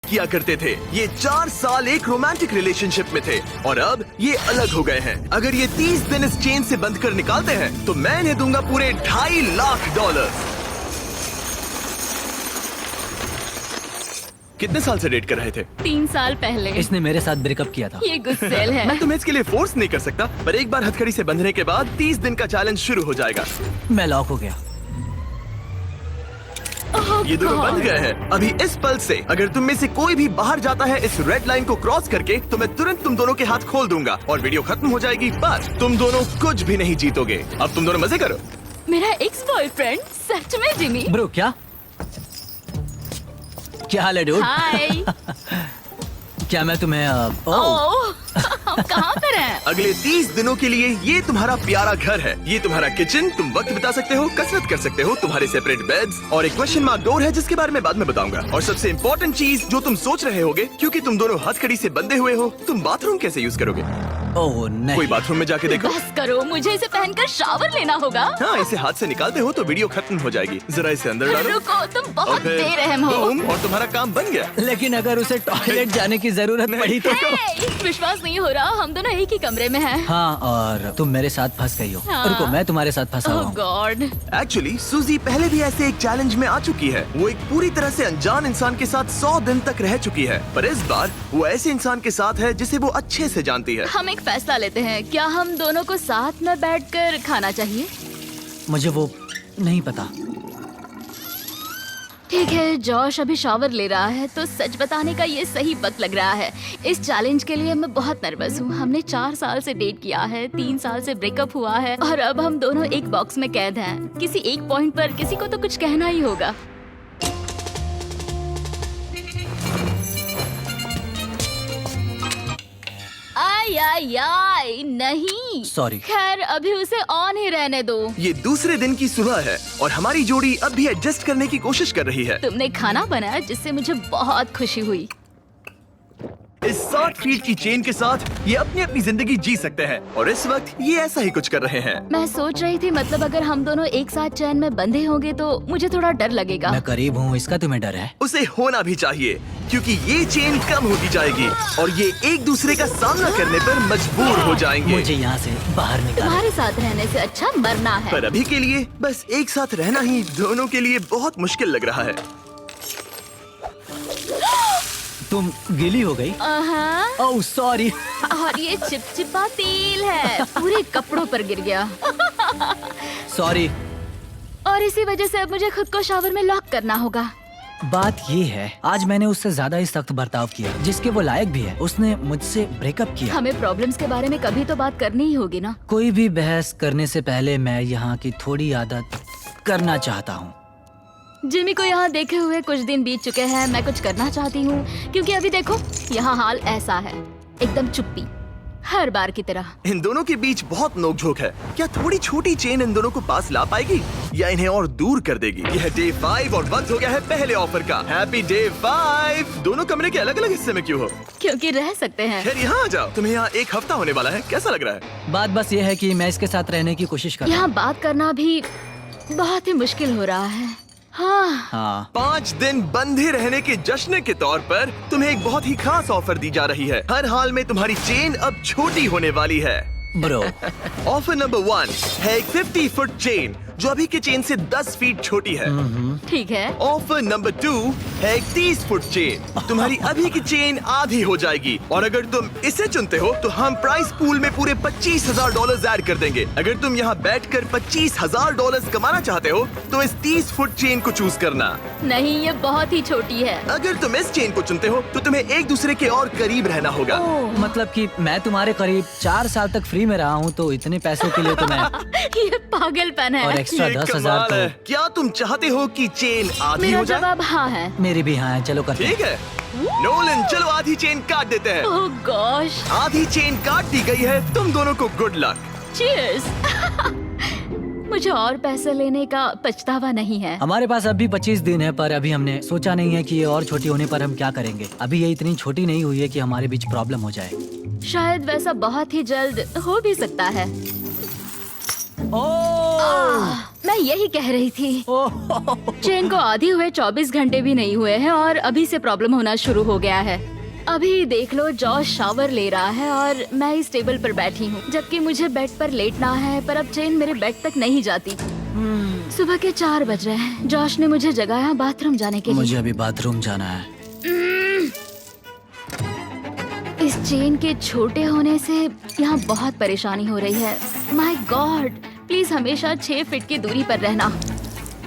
किया करते थे। ये 4 साल एक रोमांटिक रिलेशनशिप में थे और अब ये अलग हो गए हैं। अगर ये 30 दिन इस चेन से बंद कर निकालते हैं तो मैं इन्हें दूंगा पूरे $2.5 लाख। कितने साल से डेट कर रहे थे? 3 साल पहले। इसने मेरे साथ ब्रेकअप किया था। ये गुस्सेल है। मैं तुम्हें इसके लिए फोर्स नहीं कर सकता, पर एक बार हथकड़ी से बंधने के बाद 30 दिन का चैलेंज शुरू हो जाएगा। मैं लॉक हो गया। ये दोनों बंध गए हैं। अभी इस पल से अगर तुम में से कोई भी बाहर जाता है इस रेड लाइन को क्रॉस करके, तो मैं तुरंत तुम दोनों के हाथ खोल दूंगा और वीडियो खत्म हो जाएगी। पर तुम दोनों कुछ भी नहीं जीतोगे। अब तुम दोनों मजे करो। मेरा एक्स बॉयफ्रेंड सच में जिमी। ब्रो क्या हाल है डूड? हाय। क्या मैं तुम्हें ओह, हम कहाँ पर हैं? अगले 30 दिनों के लिए ये तुम्हारा प्यारा घर है। ये तुम्हारा किचन, तुम वक्त बिता सकते हो, कसरत कर सकते हो, तुम्हारे सेपरेट बेड्स और एक क्वेश्चन मार्क डोर है जिसके बारे में बाद में बताऊंगा। और सबसे इम्पोर्टेंट चीज जो तुम सोच रहे होगे, क्योंकि तुम दोनों हथकड़ी से बंधे हुए हो, तुम बाथरूम कैसे यूज करोगे? ओह नहीं। कोई बाथरूम में जाके देखो। बस करो, मुझे इसे पहनकर शावर लेना होगा। हाँ, इसे हाथ से निकालते हो तो वीडियो खत्म हो जाएगी। जरा इसे अंदर डालो। रुको, तुम बहुत और फिर बेरहम हो। बूम, और तुम्हारा काम बन गया। लेकिन अगर उसे टॉयलेट जाने की जरूरत पड़ी तो? हे, विश्वास नहीं हो रहा, हम दोनों एक ही कमरे में हैं। हाँ, और तुम मेरे साथ फंस गई हो। हाँ। रुको, मैं तुम्हारे साथ फंसा हुआ ओह हूँ। गॉड। एक्चुअली सूजी पहले भी ऐसे एक चैलेंज में आ चुकी है। वो एक पूरी तरह से अनजान इंसान के साथ 100 दिन तक रह चुकी है, पर इस बार वो ऐसे इंसान के साथ है जिसे वो अच्छे से जानती है। हम एक फैसला लेते हैं, क्या हम दोनों को साथ में बैठकर खाना चाहिए? मुझे वो नहीं पता। ठीक है, जॉश अभी शावर ले रहा है तो सच बताने का ये सही वक्त लग रहा है। इस चैलेंज के लिए मैं बहुत नर्वस हूँ। हमने 4 साल से डेट किया है, 3 साल से ब्रेकअप हुआ है और अब हम दोनों एक बॉक्स में कैद हैं। किसी एक पॉइंट पर किसी को तो कुछ कहना ही होगा। आई नहीं। Sorry। खैर, अभी उसे ऑन ही रहने दो। ये दूसरे दिन की सुबह है और हमारी जोड़ी अब भी एडजस्ट करने की कोशिश कर रही है। तुमने खाना बनाया जिससे मुझे बहुत खुशी हुई। इस 60 फीट की चेन के साथ ये अपनी अपनी जिंदगी जी सकते हैं और इस वक्त ये ऐसा ही कुछ कर रहे हैं। मैं सोच रही थी, मतलब अगर हम दोनों एक साथ चैन में बंधे होंगे तो मुझे थोड़ा डर लगेगा। मैं करीब हूँ, इसका तुम्हें डर है? उसे होना भी चाहिए, क्योंकि ये चेन कम होती जाएगी और ये एक दूसरे का सामना करने पर मजबूर हो जाएंगे। मुझे यहाँ से बाहर निकालो। तुम्हारे साथ रहने से अच्छा मरना है। पर अभी के लिए बस एक साथ रहना ही दोनों के लिए बहुत मुश्किल लग रहा है। तुम गीली हो गई? Oh sorry. और ये चिपचिपा तेल है, पूरे कपड़ों पर गिर गया। सॉरी। और इसी वजह से अब मुझे खुद को शावर में लॉक करना होगा। बात ये है, आज मैंने उससे ज्यादा ही सख्त बर्ताव किया जिसके वो लायक भी है। उसने मुझसे ब्रेकअप किया। हमें प्रॉब्लम्स के बारे में कभी तो बात करनी ही होगी ना। कोई भी बहस करने से पहले मैं यहाँ की थोड़ी आदत करना चाहता हूँ। जिमी को यहाँ देखे हुए कुछ दिन बीत चुके हैं। मैं कुछ करना चाहती हूँ, क्योंकि अभी देखो यहाँ हाल ऐसा है, एकदम चुप्पी, हर बार की तरह। इन दोनों के बीच बहुत नोकझोंक है। क्या थोड़ी छोटी चेन इन दोनों को पास ला पाएगी या इन्हें और दूर कर देगी? यह डे 5 और वक्त हो गया है पहले ऑफर का। Happy day 5। दोनों कमरे के अलग अलग हिस्से में क्यों हो? क्योंकि रह सकते हैं। खैर यहाँ आ जाओ। तुम्हें यहाँ एक हफ्ता होने वाला है, कैसा लग रहा है? बात बस ये है कि मैं इसके साथ रहने की कोशिश कर रहा यहाँ बात करना भी बहुत ही मुश्किल हो रहा है। हाँ। 5 दिन बंधे रहने के जश्न के तौर पर तुम्हें एक बहुत ही खास ऑफर दी जा रही है। हर हाल में तुम्हारी चेन अब छोटी होने वाली है। ब्रो। ऑफर नंबर 1 है एक 50 फुट चेन जो अभी के चेन से 10 फीट छोटी है। ठीक है। ऑफर नंबर 2 है एक 30 फुट चेन। तुम्हारी अभी की चेन आधी हो जाएगी और अगर तुम इसे चुनते हो तो हम प्राइस पूल में पूरे $25,000 ऐड कर देंगे। अगर तुम यहाँ बैठकर $25,000 कमाना चाहते हो तो इस 30 फुट चेन को चूज करना। नहीं, ये बहुत ही छोटी है। अगर तुम इस चेन को चुनते हो तो तुम्हें एक दूसरे के और करीब रहना होगा। मतलब कि मैं तुम्हारे करीब 4 साल तक फ्री में रहा हूँ, तो इतने पैसों के लिए तो मैं ये पागलपन है। और एक्स्ट्रा ये 10,000 कमाल है। तो। क्या तुम चाहते हो कि चेन आधी मेरा हो जाए? जवाब हाँ है। मेरी भी हाँ है, चलो करते हैं। ठीक है नोलन, चलो आधी चेन काट देते हैं। ओह गॉश। आधी चेन काट दी गई है। तुम दोनों को गुड लक। चीयर्स। मुझे और पैसे लेने का पछतावा नहीं है। हमारे पास अभी 25 दिन है, पर अभी हमने सोचा नहीं है कि ये और छोटी होने पर हम क्या करेंगे। अभी ये इतनी छोटी नहीं हुई है कि हमारे बीच प्रॉब्लम हो जाए। शायद वैसा बहुत ही जल्द हो भी सकता है। ओह मैं यही कह रही थी। चेन को आधी हुए 24 घंटे भी नहीं हुए हैं और अभी से प्रॉब्लम होना शुरू हो गया है। अभी देख लो, जॉश शावर ले रहा है और मैं इस टेबल पर बैठी हूँ, जबकि मुझे बेड पर लेटना है, पर अब चेन मेरे बेड तक नहीं जाती। सुबह के 4 बज रहे हैं। जॉश ने मुझे जगाया बाथरूम जाने के लिए। मुझे अभी बाथरूम जाना है। इस चेन के छोटे होने से यहाँ बहुत परेशानी हो रही है। माय गॉड, प्लीज हमेशा 6 फीट की दूरी पर रहना।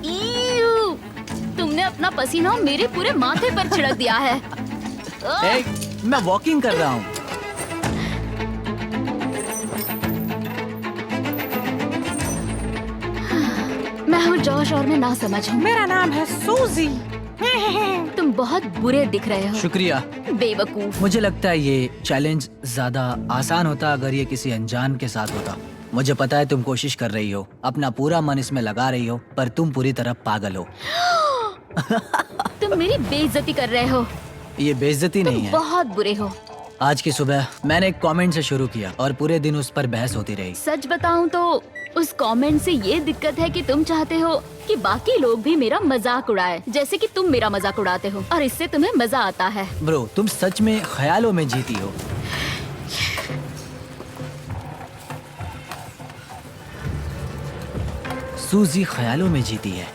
ईऊ, तुमने अपना पसीना मेरे पूरे माथे पर छिड़क दिया है। मैं वॉकिंग कर रहा हूँ। मैं हूँ जॉश और मैं ना समझ हूँ। मेरा नाम है सूजी। तुम बहुत बुरे दिख रहे हो। शुक्रिया। बेवकूफ। मुझे लगता है ये चैलेंज ज्यादा आसान होता अगर ये किसी अनजान के साथ होता। मुझे पता है तुम कोशिश कर रही हो, अपना पूरा मन इसमें लगा रही हो, पर तुम पूरी तरह पागल हो। तुम मेरी बेइज्जती कर रहे हो। ये बेइज्जती नहीं है। बहुत बुरे हो। आज की सुबह मैंने एक कमेंट से शुरू किया और पूरे दिन उस पर बहस होती रही। सच बताऊं तो उस कमेंट से ये दिक्कत है कि तुम चाहते हो कि बाकी लोग भी मेरा मजाक उड़ाए, जैसे कि तुम मेरा मजाक उड़ाते हो, और इससे तुम्हें मजा आता है। ब्रो, तुम सच में ख्यालों में जीती हो। सूजी ख्यालों में जीती है।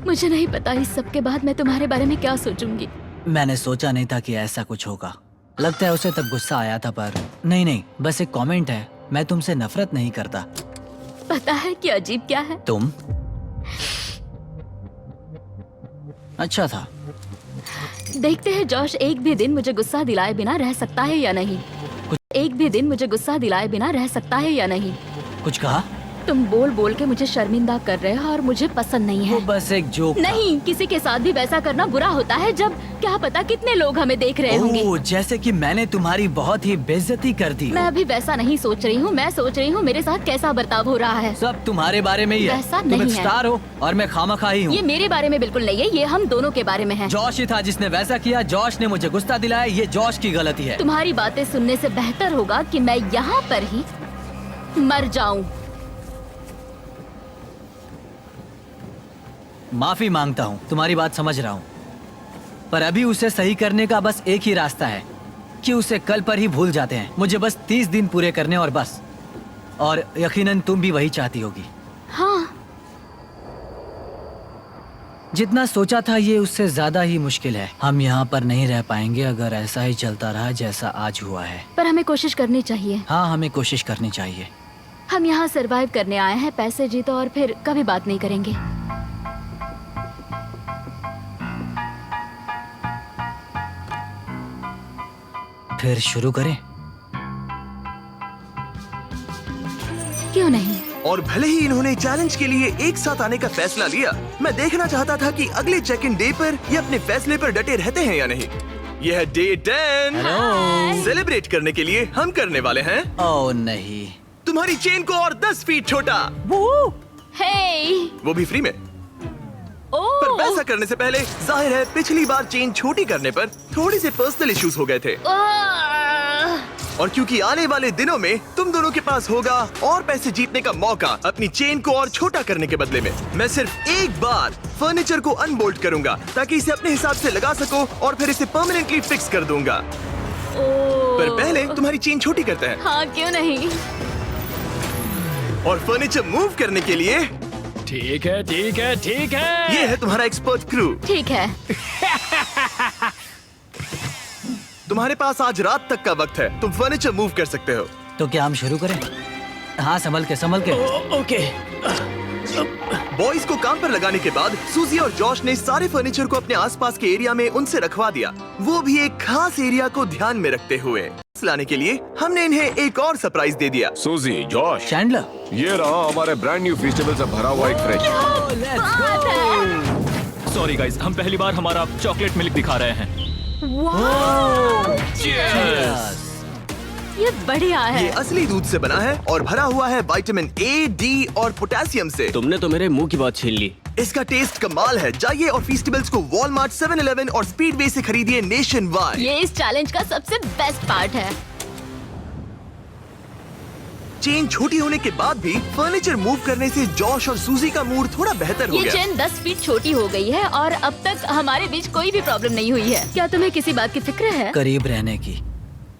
मुझे नहीं पता इस सब के बाद मैं तुम्हारे बारे में क्या सोचूंगी। मैंने सोचा नहीं था कि ऐसा कुछ होगा। लगता है उसे तब गुस्सा आया था, पर नहीं, बस एक कमेंट है। मैं तुमसे नफरत नहीं करता। पता है कि अजीब क्या है? तुम अच्छा था। देखते हैं जॉश एक भी दिन मुझे गुस्सा दिलाए बिना रह सकता है या नहीं। एक भी दिन मुझे गुस्सा दिलाए बिना रह सकता है या नहीं। कुछ कहा? तुम बोल बोल के मुझे शर्मिंदा कर रहे हो और मुझे पसंद नहीं है। वो बस एक जोक नहीं, किसी के साथ भी वैसा करना बुरा होता है जब क्या पता कितने लोग हमें देख रहे होंगे। जैसे कि मैंने तुम्हारी बहुत ही बेइज्जती कर दी। मैं अभी वैसा नहीं सोच रही हूँ। मैं सोच रही हूँ मेरे साथ कैसा बर्ताव हो रहा है। सब तुम्हारे बारे में ही है। वैसा तुम नहीं एक है। स्टार हो और मैं खामखाई हूँ। ये मेरे बारे में बिल्कुल नहीं है, ये हम दोनों के बारे में है। जॉश ही था जिसने वैसा किया। जॉश ने मुझे गुस्सा दिलाया। ये जॉश की गलती है। तुम्हारी बातें सुनने से बेहतर होगा कि मैं यहाँ पर ही मर जाऊं। माफी मांगता हूँ, तुम्हारी बात समझ रहा हूँ, पर अभी उसे सही करने का बस एक ही रास्ता है कि उसे कल पर ही भूल जाते हैं। मुझे बस 30 दिन पूरे करने और बस। और यकीनन तुम भी वही चाहती होगी। हाँ, जितना सोचा था ये उससे ज्यादा ही मुश्किल है। हम यहाँ पर नहीं रह पाएंगे अगर ऐसा ही चलता रहा जैसा आज हुआ है। पर हमें कोशिश करनी चाहिए। हाँ, हमें कोशिश करनी चाहिए। हम यहाँ सरवाइव करने आए हैं, पैसे जीतो और फिर कभी बात नहीं करेंगे। फिर शुरू करें? क्यों नहीं? और भले ही इन्होंने चैलेंज के लिए एक साथ आने का फैसला लिया, मैं देखना चाहता था कि अगले चेक इन डे पर ये अपने फैसले पर डटे रहते हैं या नहीं। यह है डे 10। हेलो। सेलिब्रेट करने के लिए हम करने वाले हैं ओह नहीं। तुम्हारी चेन को और 10 फीट छोटा, हे, वो भी फ्री में। ओह, पर वैसा करने से पहले जाहिर है पिछली बार चेन छोटी करने पर थोड़ी से पर्सनल इश्यूज हो गए थे, और क्योंकि आने वाले दिनों में तुम दोनों के पास होगा और पैसे जीतने का मौका अपनी चेन को और छोटा करने के बदले में, मैं सिर्फ एक बार फर्नीचर को अनबोल्ट करूंगा ताकि इसे अपने हिसाब से लगा सको और फिर इसे परमानेंटली फिक्स कर दूंगा। पर पहले तुम्हारी चेन छोटी करते हैं। हाँ, क्यों नहीं? और फर्नीचर मूव करने के लिए ठीक है। ये है तुम्हारा एक्सपर्ट क्रू। ठीक है। तुम्हारे पास आज रात तक का वक्त है, तुम फर्नीचर मूव कर सकते हो। तो क्या हम शुरू करें? हाँ, संभल के। ओके। बॉयज को काम पर लगाने के बाद सूजी और जॉश ने सारे फर्नीचर को अपने आसपास के एरिया में उनसे रखवा दिया, वो भी एक खास एरिया को ध्यान में रखते हुए। लाने के लिए हमने इन्हें एक और सरप्राइज दे दिया। सूजी, जॉश, चैंडलर, ये रहा हमारे ब्रांड न्यू वेजिटेबल से भरा हुआ एक फ्रिज। सॉरी गाइस, हम पहली बार हमारा चॉकलेट मिल्क दिखा रहे हैं। ये बढ़िया है। ये असली दूध से बना है और भरा हुआ है विटामिन A, D और पोटेशियम से। तुमने तो मेरे मुंह की बात छीन ली। इसका टेस्ट कमाल है। जाइए और फीस्टेबल्स को वॉलमार्ट, 7-Eleven और स्पीडवे से खरीदिए नेशन वाइड। ये इस चैलेंज का सबसे बेस्ट पार्ट है। चेन छोटी होने के बाद भी फर्नीचर मूव करने से जॉश और सूजी का मूड थोड़ा बेहतर हो ये गया। चेन 10 फीट छोटी हो गई है और अब तक हमारे बीच कोई भी प्रॉब्लम नहीं हुई है। क्या तुम्हें किसी बात की फिक्र है? करीब रहने की।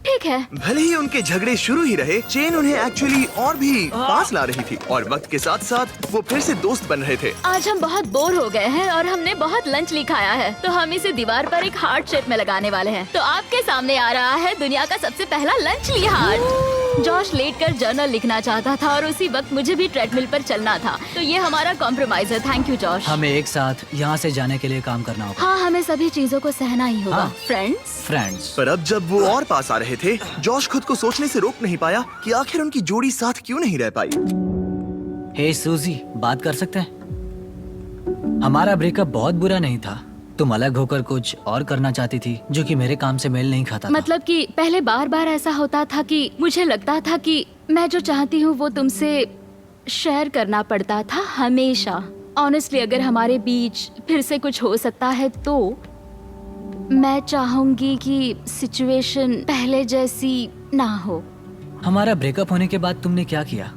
ठीक है। भले ही उनके झगड़े शुरू ही रहे, चेन उन्हें एक्चुअली और भी पास ला रही थी और वक्त के साथ साथ वो फिर से दोस्त बन रहे थे। आज हम बहुत बोर हो गए हैं और हमने बहुत लंच ली खाया है, तो हम इसे दीवार पर एक हार्ट शेप में लगाने वाले हैं। तो आपके सामने आ रहा है दुनिया का सबसे पहला लंच ली हार्ट। जॉश लेटकर जर्नल लिखना चाहता था और उसी वक्त मुझे भी ट्रेडमिल पर चलना था, तो ये हमारा कॉम्प्रोमाइज है। Thank you Josh. हमें एक साथ यहाँ से जाने के लिए काम करना होगा। हाँ, हमें सभी चीजों को सहना ही होगा। हाँ। फ्रेंड्स। पर अब जब वो और पास आ रहे थे, जॉश खुद को सोचने से रोक नहीं पाया कि आखिर उनकी जोड़ी साथ क्यों नहीं रह पाई। हे सूजी, बात कर सकते हैं? हमारा ब्रेकअप बहुत बुरा नहीं था। तुम अलग होकर कुछ और करना चाहती थी जो कि मेरे काम से मेल नहीं खाता था। मतलब कि पहले बार बार ऐसा होता था कि मुझे लगता था कि मैं जो चाहती हूँ वो तुमसे शेयर करना पड़ता था हमेशा। ऑनेस्टली अगर हमारे बीच फिर से कुछ हो सकता है तो मैं चाहूंगी कि सिचुएशन पहले जैसी ना हो। हमारा ब्रेकअप होने के बाद तुमने क्या किया?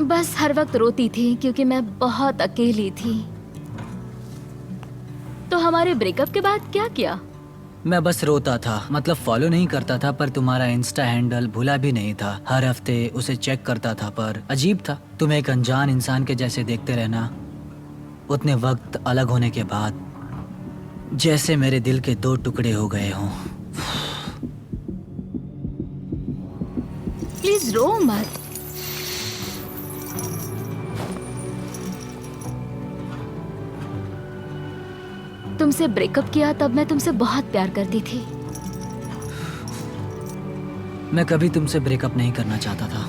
बस हर वक्त रोती थी क्योंकि मैं बहुत अकेली थी। तो हमारे ब्रेकअप के बाद क्या किया? मैं बस रोता था, मतलब फॉलो नहीं करता था, पर तुम्हारा इंस्टा हैंडल भूला भी नहीं था। हर हफ्ते उसे चेक करता था, पर अजीब था, तुम एक अनजान इंसान के जैसे देखते रहना। उतने वक्त अलग होने के बाद जैसे मेरे दिल के 2 टुकड़े हो गए हों। प्लीज रो मत। तुमसे ब्रेकअप किया तब मैं तुमसे बहुत प्यार करती थी। मैं कभी तुमसे ब्रेकअप नहीं करना चाहता था।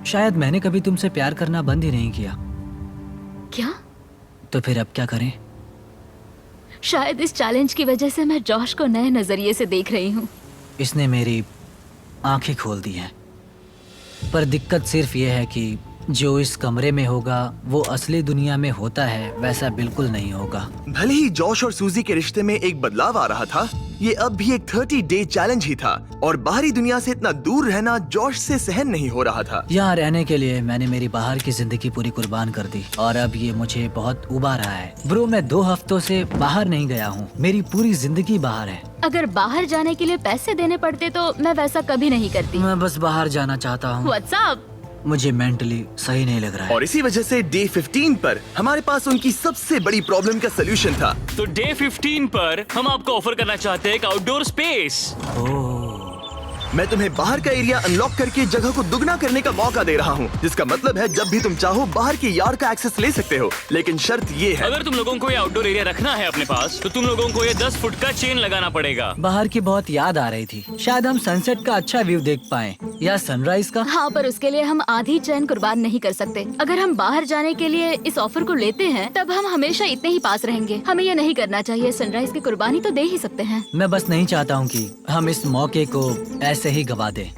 शायद मैंने कभी तुमसे प्यार करना बंद ही नहीं किया। क्या? तो फिर अब क्या करें? शायद इस चैलेंज की वजह से मैं जॉश को नए नजरिए से देख रही हूँ। इसने मेरी आंखें खोल दी हैं। पर दिक्कत सिर्फ ये है कि जो इस कमरे में होगा वो असली दुनिया में होता है वैसा बिल्कुल नहीं होगा। भले ही जॉश और सूजी के रिश्ते में एक बदलाव आ रहा था, ये अब भी एक 30 डे चैलेंज ही था और बाहरी दुनिया से इतना दूर रहना जॉश से सहन नहीं हो रहा था। यहाँ रहने के लिए मैंने मेरी बाहर की जिंदगी पूरी कुर्बान कर दी और अब ये मुझे बहुत उबा रहा है। ब्रो, मैं 2 हफ्तों से बाहर नहीं गया हूँ। मेरी पूरी जिंदगी बाहर है। अगर बाहर जाने के लिए पैसे देने पड़ते तो मैं वैसा कभी नहीं करती। मैं बस बाहर जाना चाहता हूँ। व्हाट्सएप। मुझे मेंटली सही नहीं लग रहा है। और इसी वजह से डे 15 पर हमारे पास उनकी सबसे बड़ी प्रॉब्लम का सलूशन था। तो डे 15 पर हम आपको ऑफर करना चाहते हैं एक आउटडोर स्पेस। मैं तुम्हें बाहर का एरिया अनलॉक करके जगह को दुगना करने का मौका दे रहा हूँ, जिसका मतलब है जब भी तुम चाहो बाहर के यार्ड का एक्सेस ले सकते हो। लेकिन शर्त ये है, अगर तुम लोगों को ये आउटडोर एरिया रखना है अपने पास तो तुम लोगों को ये 10 फुट का चेन लगाना पड़ेगा। बाहर की बहुत याद आ रही थी। शायद हम सनसेट का अच्छा व्यू देख पाएं या सनराइज का। हाँ, पर उसके लिए हम आधी चैन कुर्बान नहीं कर सकते। अगर हम बाहर जाने के लिए इस ऑफर को लेते हैं तब हम हमेशा इतने ही पास रहेंगे। हमें ये नहीं करना चाहिए। सनराइज की कुर्बानी तो दे ही सकते हैं। मैं बस नहीं चाहता हूँ कि हम इस मौके को ऐसे ही गवा दें।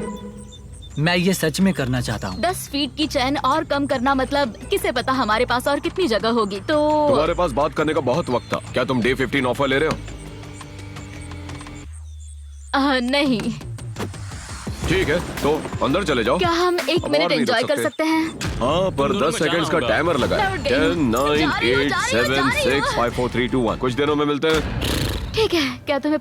मैं ये सच में करना चाहता हूँ। 10 फीट की चैन और कम करना मतलब किसे पता हमारे पास और कितनी जगह होगी। तो तुम्हारे पास बात करने का बहुत वक्त था। क्या तुम डे 15 ऑफर ले रहे हो? नहीं। ठीक है, तो अंदर चले जाओ। क्या हम एक अब मिनट और नहीं रुक एंजॉय कर सकते। सकते हैं? हाँ, पर दोनों 10 में सेकंड्स का जाना होगा। टाइमर लगा है। मैं उठ गई 10, हूँ। 9, जा रही हूँ, 8, जा रही हूँ, 7, जा रही 6, 5, 4, 3, 2, 1। कुछ दिनों में मिलते हैं। ठीक है। क्या तुम्हें